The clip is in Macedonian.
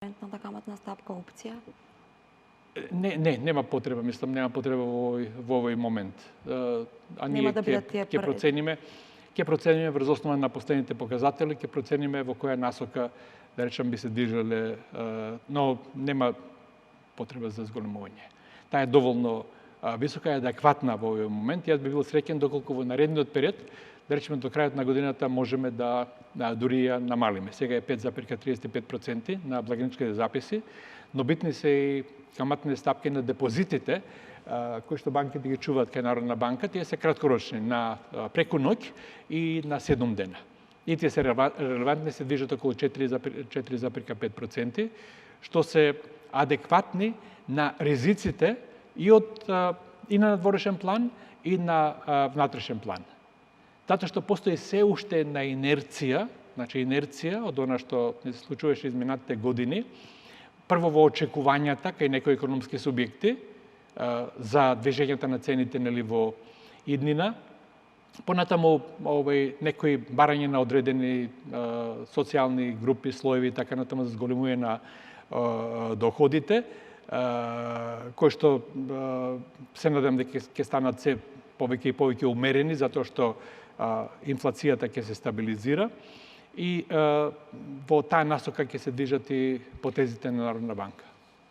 референтната каматна стапка опција? Нема потреба, мислам, нема потреба во овој момент. А ние Нема да бидат тие ќе процениме врз основа на последните показатели, ќе процениме во која насока, да речем, би се движеле, но нема потреба за зголемување. Таа е доволно висока и адекватна во овој момент. Јас би бил среќен доколку во наредниот период, да речеме до крајот на годината, можеме да дури ја намалиме. Сега е 5,35% на благиничките записи, но битни се и каматни стапки на депозитите, кои што банките ги чуваат кај Народна банка, тие се краткорочни, на преку ноќ и на 7 дена. И тие се релевантни, се движат околу 4,5%, што се адекватни на ризиците и на надворешен план и на внатрешен план. Затоа што постои се уште една инерција, значи инерција од она што не се случуваше изминатите години, прво во очекувањата кај некои економски субјекти за движењето на цените нели во иднина, понатаму некои барање на одредени социјални групи, слоеви и така натаму за зголемување на доходите, кои што се надам дека ќе станат се повеќе и повеќе умерени, затоа што инфлацијата ќе се стабилизира и во таа насока ќе се движат и потезите на Народна банка.